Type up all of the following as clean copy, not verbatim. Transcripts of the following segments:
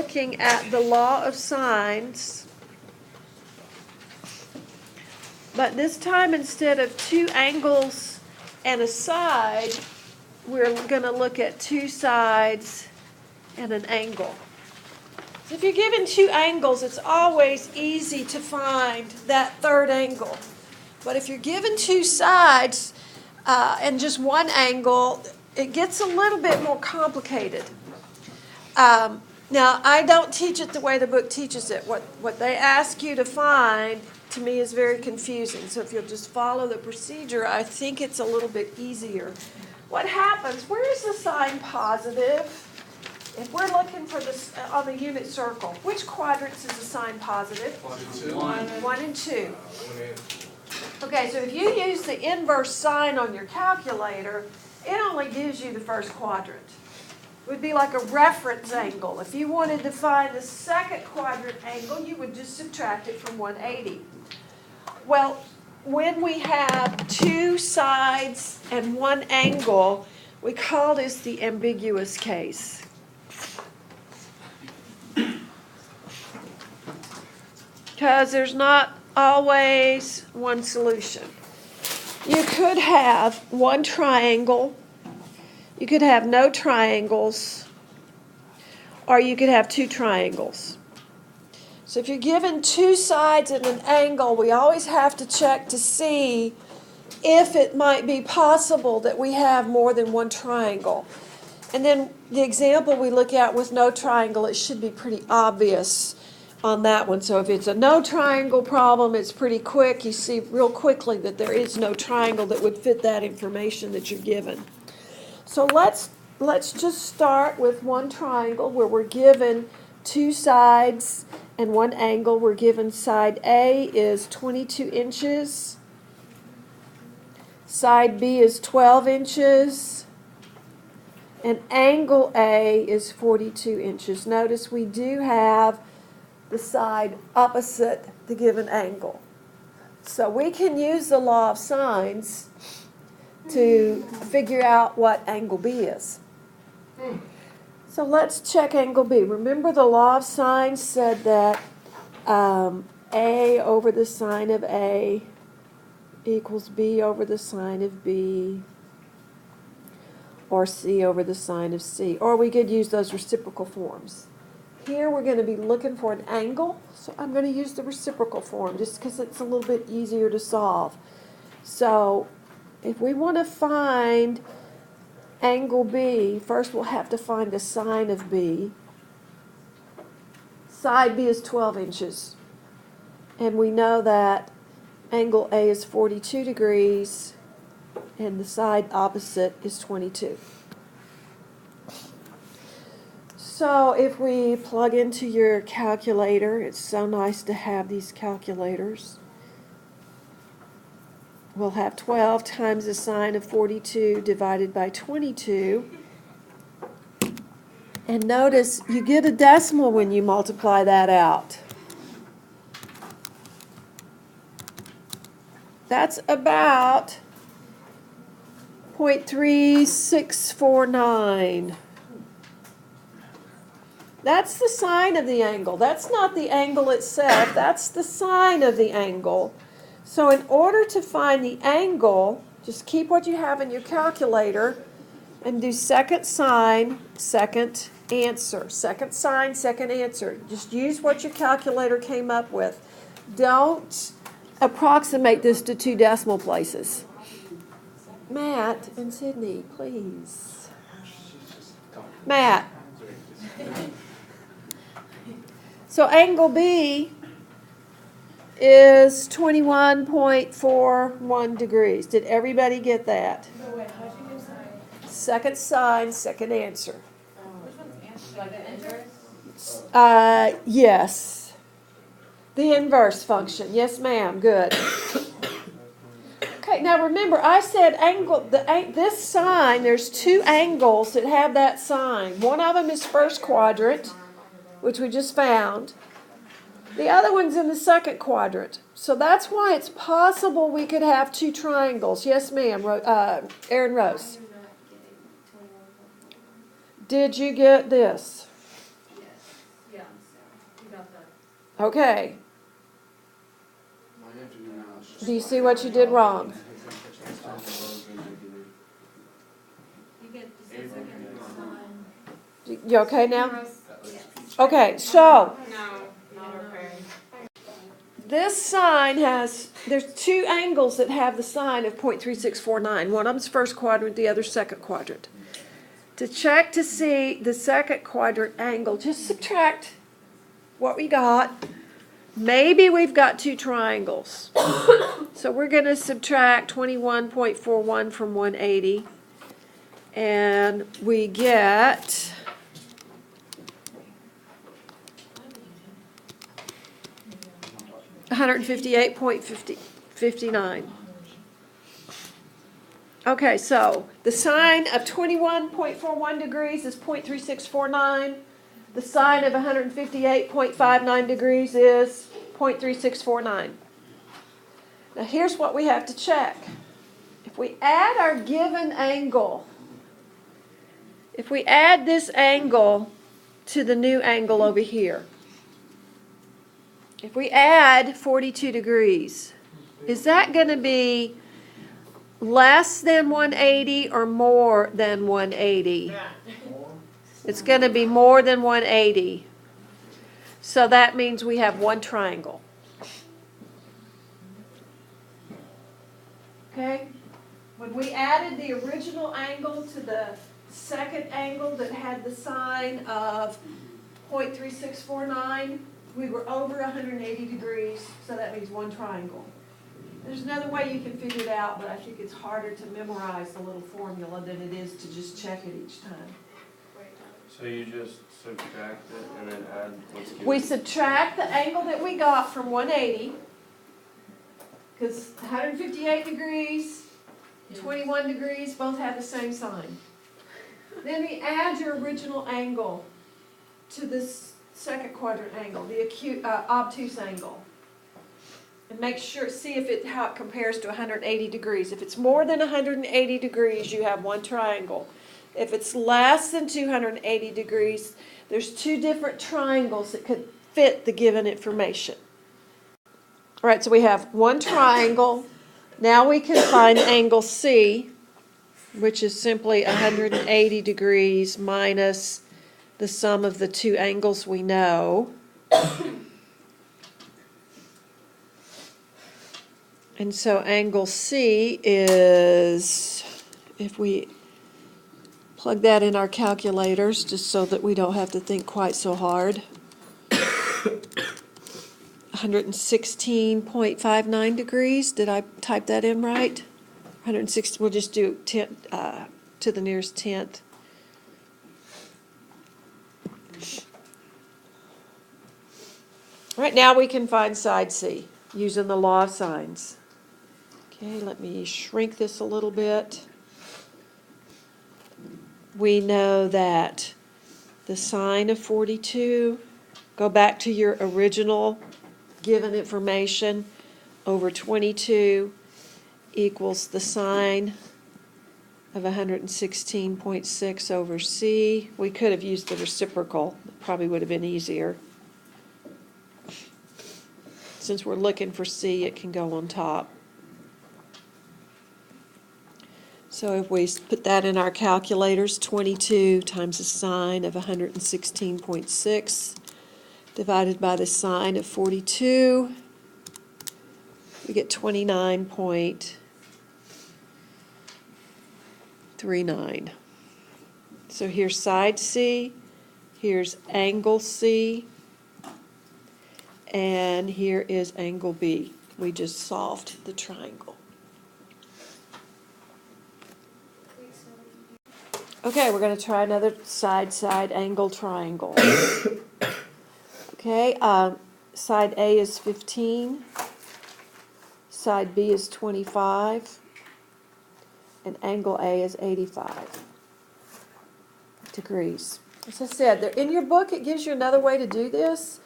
looking at the law of sines. But this time, instead of two angles and a side, we're going to look at two sides and an angle. So if you're given two angles, it's always easy to find that third angle. But if you're given two sides and just one angle, it gets a little bit more complicated. Now, I don't teach it the way the book teaches it. What they ask you to find, to me, is very confusing. So if you'll just follow the procedure, I think it's a little bit easier. What happens, where is the sign positive? If we're looking for this on the unit circle, which quadrants is the sign positive? 1 and 2. Okay, so if you use the inverse sign on your calculator, it only gives you the first quadrant. It would be like a reference angle. If you wanted to find the second quadrant angle, you would just subtract it from 180. Well, when we have two sides and one angle, we call this the ambiguous case. Because there's not always one solution. You could have one triangle, you could have no triangles, or you could have two triangles. So if you're given two sides and an angle, we always have to check to see if it might be possible that we have more than one triangle. And then the example we look at with no triangle, it should be pretty obvious on that one. So if it's a no triangle problem, it's pretty quick. You see real quickly that there is no triangle that would fit that information that you're given. So let's just start with one triangle where we're given two sides and one angle. We're given side A is 22 inches. Side B is 12 inches. And angle A is 42 inches. Notice we do have the side opposite the given angle. So we can use the law of sines to figure out what angle B is. So let's check angle B. Remember the law of sines said that A over the sine of A equals B over the sine of B, or C over the sine of C. Or we could use those reciprocal forms. Here we're going to be looking for an angle, so I'm going to use the reciprocal form just because it's a little bit easier to solve. So if we want to find angle B, first we'll have to find the sine of B. Side B is 12 inches. And we know that angle A is 42 degrees and the side opposite is 22. So if we plug into your calculator, it's so nice to have these calculators. We'll have 12 times the sine of 42 divided by 22. And notice you get a decimal when you multiply that out. That's about 0.3649. That's the sine of the angle. That's not the angle itself. That's the sine of the angle. So in order to find the angle, just keep what you have in your calculator and do second sine, second answer. Second sine, second answer. Just use what your calculator came up with. Don't approximate this to two decimal places. Matt and Sydney, please. Matt. So angle B is 21.41 degrees. Did everybody get that? Second sine, second answer. Yes. The inverse function. Yes, ma'am. Good. Okay, now remember, I said angle. This sign, there's two angles that have that sign. One of them is first quadrant, which we just found. The other one's in the second quadrant. So that's why it's possible we could have two triangles. Yes, ma'am, Erin Rose. Did you get this? Yes. got that. Okay. Do you see what you did wrong? You get the second sign. You okay now? Yes. Okay, so No, not okay. this sign there's two angles that have the sign of 0.3649. One of them's first quadrant, the other second quadrant. To check to see the second quadrant angle, just subtract what we got. Maybe we've got two triangles. So we're going to subtract 21.41 from 180. And we get 158.59. Okay, so the sine of 21.41 degrees is 0.3649. The sine of 158.59 degrees is 0.3649. Now here's what we have to check. If we add our given angle, if we add this angle to the new angle over here, if we add 42 degrees, is that going to be less than 180 or more than 180? It's going to be more than 180. So that means we have one triangle. Okay? When we added the original angle to the second angle that had the sine of 0.3649, we were over 180 degrees, so that means one triangle. There's another way you can figure it out, but I think it's harder to memorize the little formula than it is to just check it each time. So you just subtract it and then add what's given? We subtract the angle that we got from 180, because 158 degrees, 21 degrees, both have the same sign. Then we add your original angle to this second quadrant angle, the obtuse angle. And make sure, see how it compares to 180 degrees. If it's more than 180 degrees, you have one triangle. If it's less than 280 degrees, there's two different triangles that could fit the given information. All right, so we have one triangle. Now we can find angle C, which is simply 180 degrees minus the sum of the two angles we know. And so angle C is, if we plug that in our calculators, just so that we don't have to think quite so hard, 116.59 degrees. Did I type that in right? 160, we'll just do 10 to the nearest tenth. All right, now we can find side C using the law of sines. Okay, let me shrink this a little bit. We know that the sine of 42, go back to your original given information, over 22 equals the sine of 116.6 over C. We could have used the reciprocal. It probably would have been easier. Since we're looking for C, it can go on top. So if we put that in our calculators, 22 times the sine of 116.6 divided by the sine of 42, we get 29.39. So here's side C, here's angle C, and here is angle B. We just solved the triangle. Okay, we're going to try another side angle triangle. Okay, side A is 15, side B is 25, and angle A is 85 degrees. As I said, in your book it gives you another way to do this,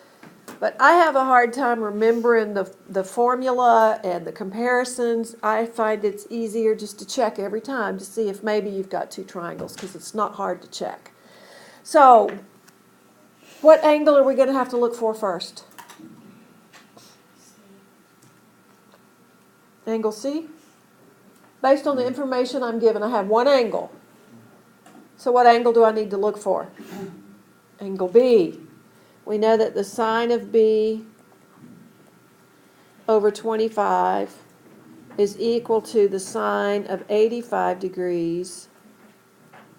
but I have a hard time remembering the formula and the comparisons. I find it's easier just to check every time to see if maybe you've got two triangles, because it's not hard to check. So What angle are we going to have to look for first? Angle C? Based on the information I'm given, I have one angle. So what angle do I need to look for? Angle B. We know that the sine of B over 25 is equal to the sine of 85 degrees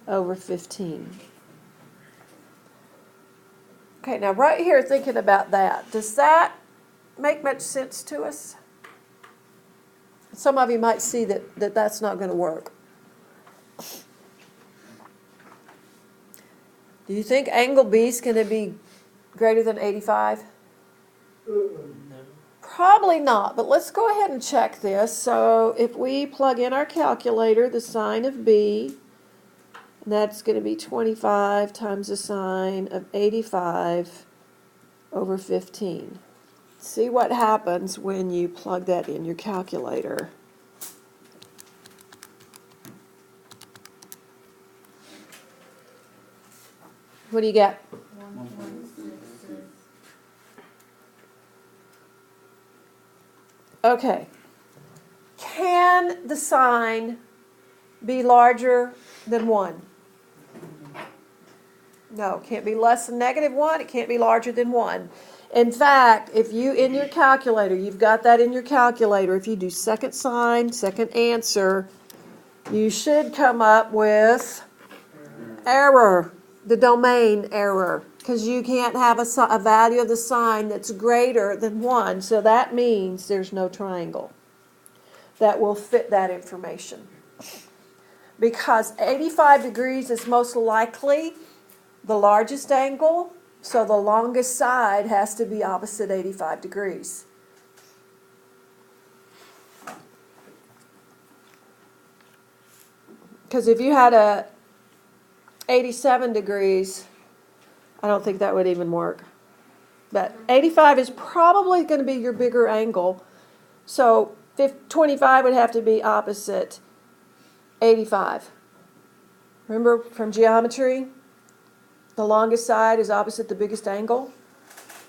over 15. Okay, now right here thinking about that, does that make much sense to us? Some of you might see that that's not going to work. Do you think angle B is going to be greater than 85? Probably not, but let's go ahead and check this. So if we plug in our calculator, the sine of B, that's going to be 25 times the sine of 85 over 15. See what happens when you plug that in your calculator. What do you get? 1.66. Okay. Can the sine be larger than 1? No, it can't be less than -1. It can't be larger than 1. In fact, if you, in your calculator, you've got that in your calculator, if you do second sign, second answer, you should come up with error, the domain error, because you can't have a value of the sine that's greater than 1, so that means there's no triangle that will fit that information. Because 85 degrees is most likely the largest angle, so the longest side has to be opposite 85 degrees. Because if you had a 87 degrees, I don't think that would even work. But 85 is probably going to be your bigger angle, so 25 would have to be opposite 85. Remember from geometry? The longest side is opposite the biggest angle,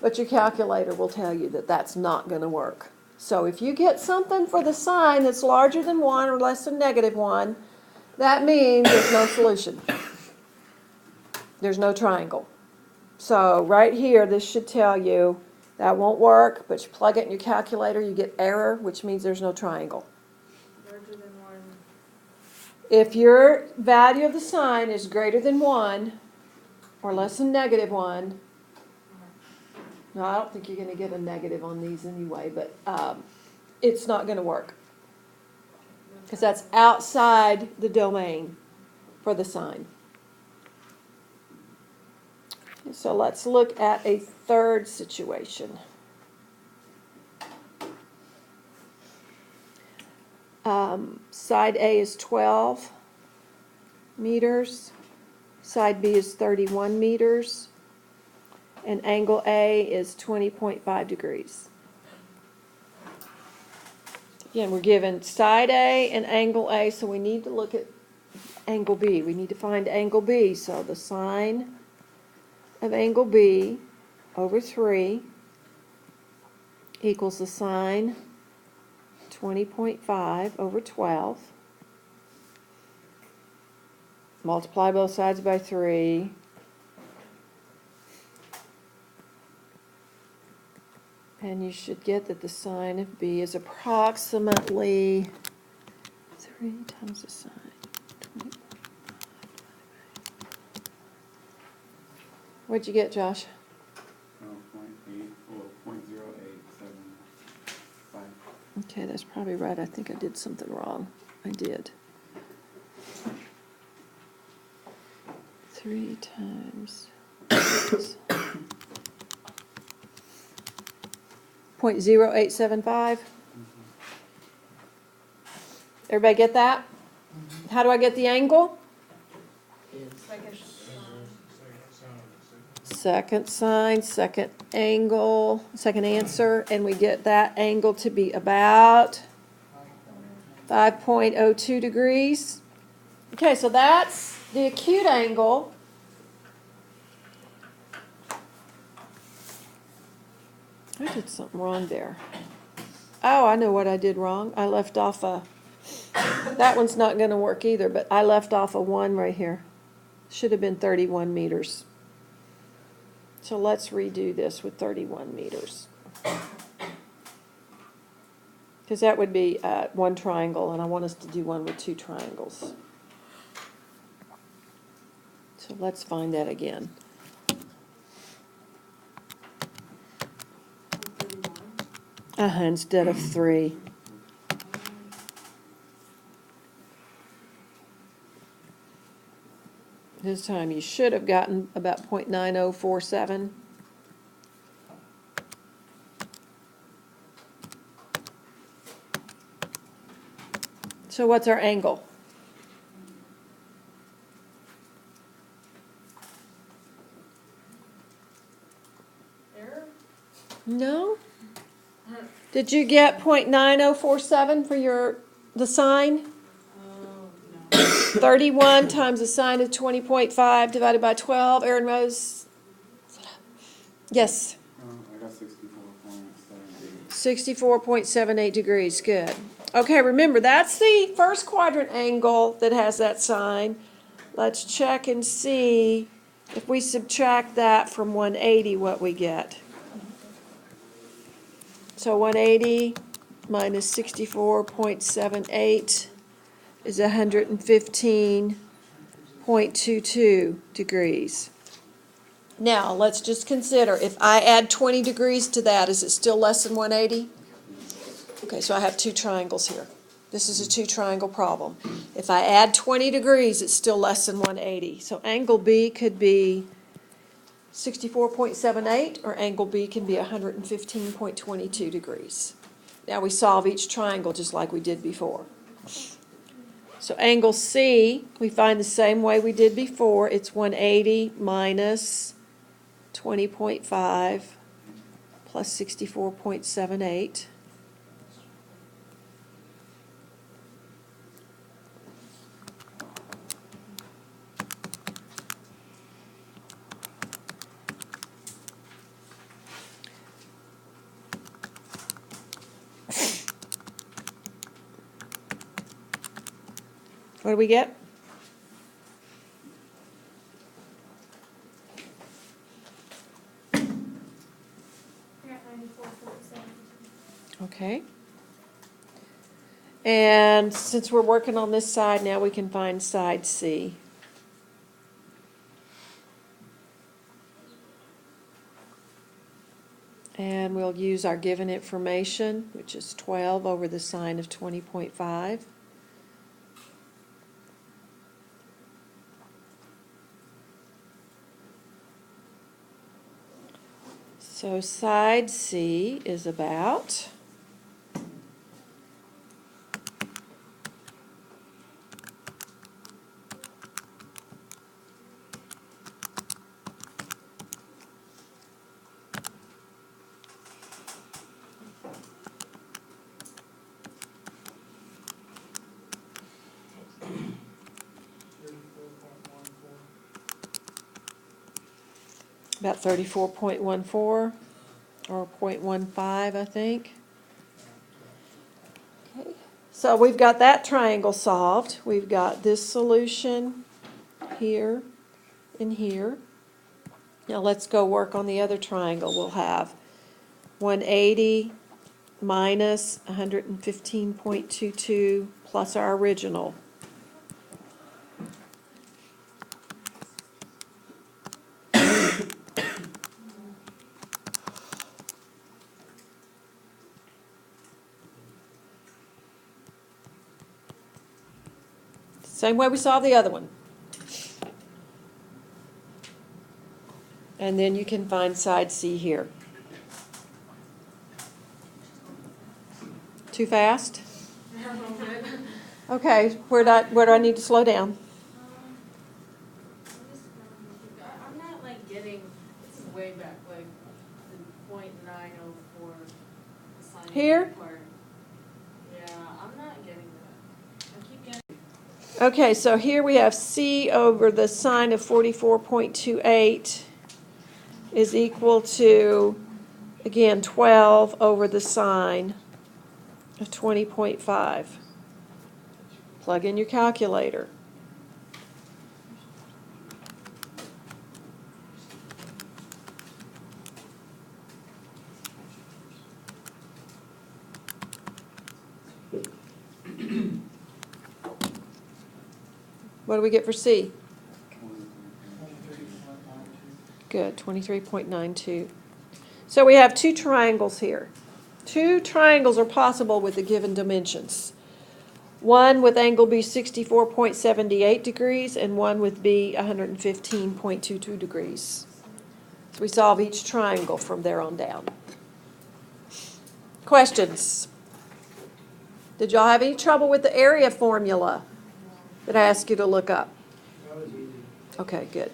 but your calculator will tell you that that's not going to work. So if you get something for the sine that's larger than 1 or less than -1, that means there's no solution. There's no triangle. So right here, this should tell you that won't work, but you plug it in your calculator, you get error, which means there's no triangle. Larger than 1. If your value of the sine is greater than 1, or less than -1, no, I don't think you're going to get a negative on these anyway, but it's not going to work. Because that's outside the domain for the sine. So let's look at a third situation. Side A is 12 meters. Side B is 31 meters. And angle A is 20.5 degrees. Again, we're given side A and angle A, so we need to look at angle B. We need to find angle B. So the sine of angle B over 3 equals the sine 20.5 over 12. Multiply both sides by 3. And you should get that the sine of B is approximately 3 times the sine. 20. What'd you get, Josh? 0.0875. Okay, that's probably right. I think I did something wrong. I did. 3 times 0.0875. Everybody get that? How do I get the angle? Second sine, second angle, second answer, and we get that angle to be about 5.02 degrees. Okay, so that's the acute angle I did something wrong there. Oh, I know what I did wrong. I left off that one's not gonna work either, but I left off a 1 right here. Should have been 31 meters. So let's redo this with 31 meters. Because that would be one triangle, and I want us to do one with 2 triangles. So let's find that again. Instead of 3. This time you should have gotten about 0.9047. So what's our angle? Error? No? Did you get 0.9047 for the sine? Oh, no. 31 times the sine of 20.5 divided by 12. Aaron Rose? Yes. I got 64.78. 64.78 degrees. Good. Okay, remember, that's the first quadrant angle that has that sine. Let's check and see if we subtract that from 180, what we get. So 180 minus 64.78 is 115.22 degrees. Now, let's just consider, if I add 20 degrees to that, is it still less than 180? Okay, so I have 2 triangles here. This is a 2-triangle problem. If I add 20 degrees, it's still less than 180. So angle B could be 64.78, or angle B can be 115.22 degrees. Now we solve each triangle just like we did before. So angle C, we find the same way we did before. It's 180 minus 20.5 plus 64.78. What do we get? I got 94.7. Okay. And since we're working on this side now, we can find side C. And we'll use our given information, which is 12 over the sine of 20.5. So side C is about about 34.14 or 0.15, I think. Okay. So we've got that triangle solved. We've got this solution here and here. Now let's go work on the other triangle. We'll have 180 minus 115.22 plus our original. Same way we solved the other one. And then you can find side C here. Too fast? Okay, where do I need to slow down? I'm not like getting, this is way back, like the 0.904. the sine Here? part. Yeah, I'm not getting that. I keep getting. Okay, so here we have C over the sine of 44.28 is equal to Again, 12 over the sine of 20.5. Plug in your calculator. What do we get for C? Good, 23.92. So we have two triangles here. Two triangles are possible with the given dimensions. One with angle B 64.78 degrees and one with B 115.22 degrees. So we solve each triangle from there on down. Questions? Did y'all have any trouble with the area formula that I asked you to look up? Okay, good.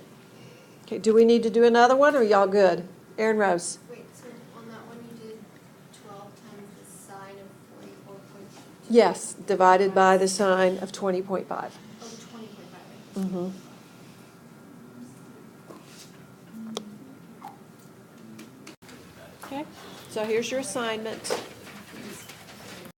Okay, do we need to do another one, or are y'all good? Aaron Rose. Wait, so on that one you did 12 times the sine of 44.2? Yes, divided by the sine of 20.5. Oh, 20.5. Mm-hmm. Okay, so here's your assignment.